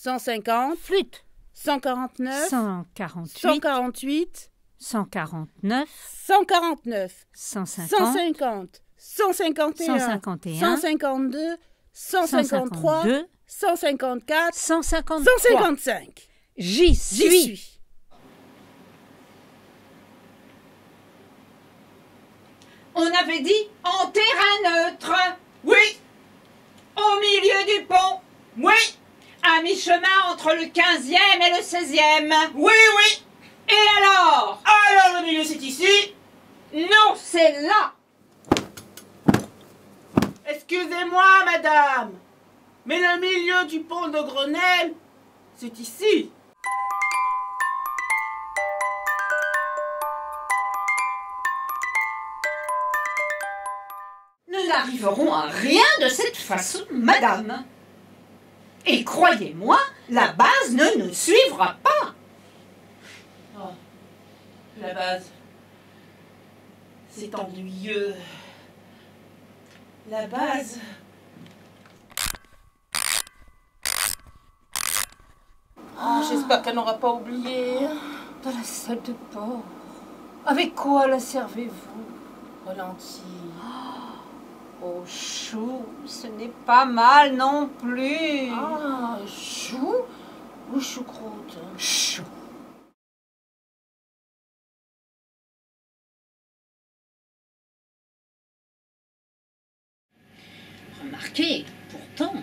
150, flûte, 149, 148, 148, 149, 149, 150, 150, 151, 151, 152, 153, 152, 154, 153. 155. J'y J'y suis. suis. On avait dit en terrain neutre. Oui, Au milieu du pont. oui, À mi-chemin entre le 15e et le 16e. oui, oui. Et alors? Alors le milieu c'est ici. Non, c'est là. Excusez-moi, madame. Mais le milieu du pont de Grenelle, c'est ici. Nous n'arriverons à rien de cette façon, madame. Et croyez-moi, la base ne nous suivra pas. Oh, la base. C'est ennuyeux. La base. Oh, j'espère qu'elle n'aura pas oublié. Dans la salle de port. Avec quoi la servez-vous? Aux lentilles. Oh, chou, ce n'est pas mal non plus. Ah, chou ou choucroute? Chou. Remarquez, pourtant,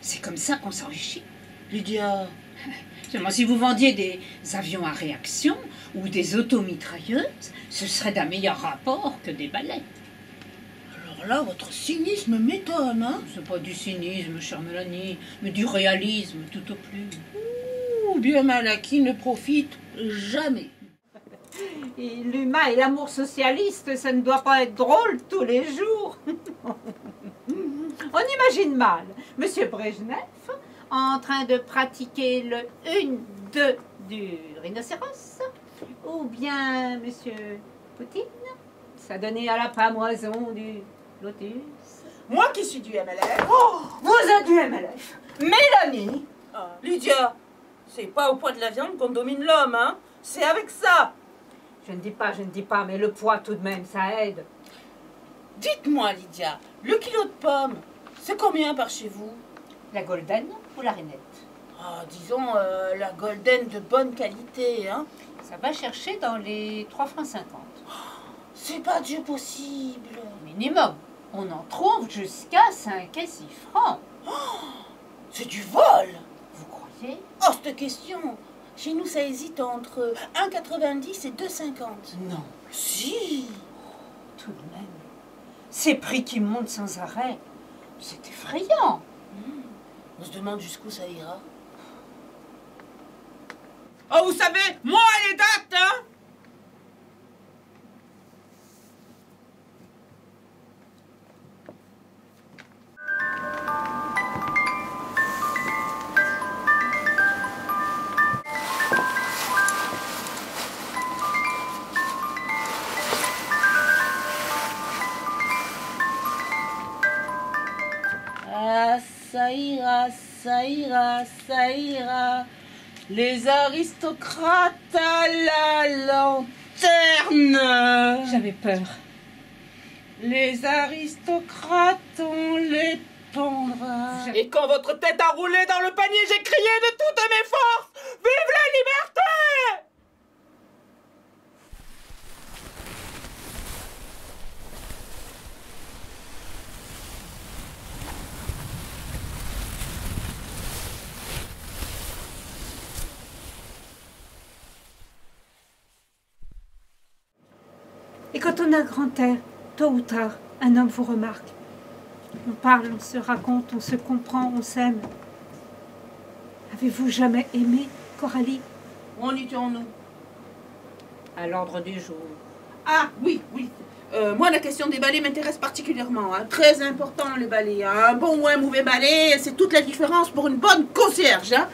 c'est comme ça qu'on s'enrichit. Lydia. Seulement, si vous vendiez des avions à réaction ou des automitrailleuses, ce serait d'un meilleur rapport que des balais. Alors là, votre cynisme m'étonne, hein? C'est pas du cynisme, chère Mélanie, mais du réalisme tout au plus. Ouh, bien mal acquis ne profite jamais. Et l'humain et l'amour socialiste, ça ne doit pas être drôle tous les jours. On imagine mal Monsieur Brejnev en train de pratiquer le 1-2 du rhinocéros, ou bien Monsieur Poutine s'adonner à la pamoison du lotus. Moi qui suis du MLF. Oh, vous êtes du MLF. Mélanie. Ah, Lydia, c'est pas au poids de la viande qu'on domine l'homme, hein? C'est avec ça. Je ne dis pas, mais le poids tout de même, ça aide. Dites-moi, Lydia, le kilo de pommes, c'est combien par chez vous? La golden ou la rainette? Ah, disons la golden de bonne qualité, hein? Ça va chercher dans les 3,50 francs. C'est pas Dieu possible. Minimum. On en trouve jusqu'à 5 et 6 francs. C'est du vol. Vous croyez? Oh, cette question. Chez nous, ça hésite entre 1,90 et 2,50. Non. Si. Tout de même. Ces prix qui montent sans arrêt, c'est effrayant. On se demande jusqu'où ça ira. Oh, vous savez, moi, les dates, hein? Ah, ça ira, ça ira, ça ira. Les aristocrates à la lanterne. J'avais peur. Les aristocrates, on les pendra. Et quand votre tête a roulé dans le panier, j'ai crié de toutes mes forces: vive la liberté! Et quand on a grand air, tôt ou tard, un homme vous remarque. On parle, on se raconte, on se comprend, on s'aime. Avez-vous jamais aimé, Coralie? Où en étions-nous? À l'ordre du jour. Ah, oui, oui. Moi, la question des balais m'intéresse particulièrement. Hein. Très important, les balais. Hein. Un bon ou un mauvais balai, c'est toute la différence pour une bonne concierge. Hein.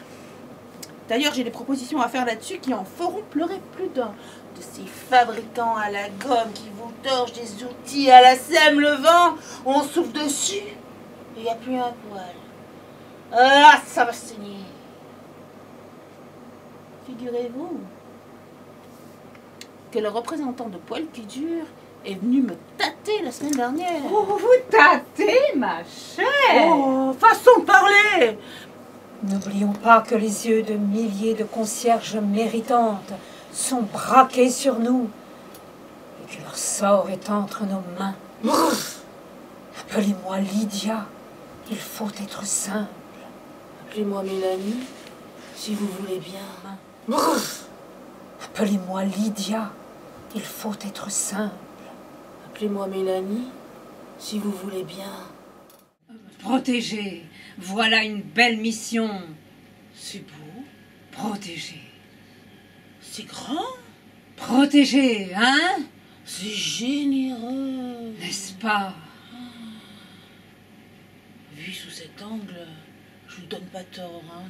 D'ailleurs, j'ai des propositions à faire là-dessus qui en feront pleurer plus d'un. De ces fabricants à la gomme qui vous torchent des outils à la sème le vent, on souffle dessus et il n'y a plus un poil. Ah, ça va saigner. Figurez-vous que le représentant de Poil qui dure est venu me tâter la semaine dernière. Oh, vous tâtez, ma chère. Oh, façon de parler. N'oublions pas que les yeux de milliers de concierges méritantes sont braqués sur nous et que leur sort est entre nos mains. Appelez-moi Lydia, il faut être simple. Appelez-moi Mélanie, si vous voulez bien. Appelez-moi Lydia, il faut être simple. Appelez-moi Mélanie, si vous voulez bien. Protéger, voilà une belle mission. C'est beau, Protéger. c'est grand, Protéger, hein? c'est généreux. N'est-ce pas? Vu sous cet angle, je vous donne pas tort, hein.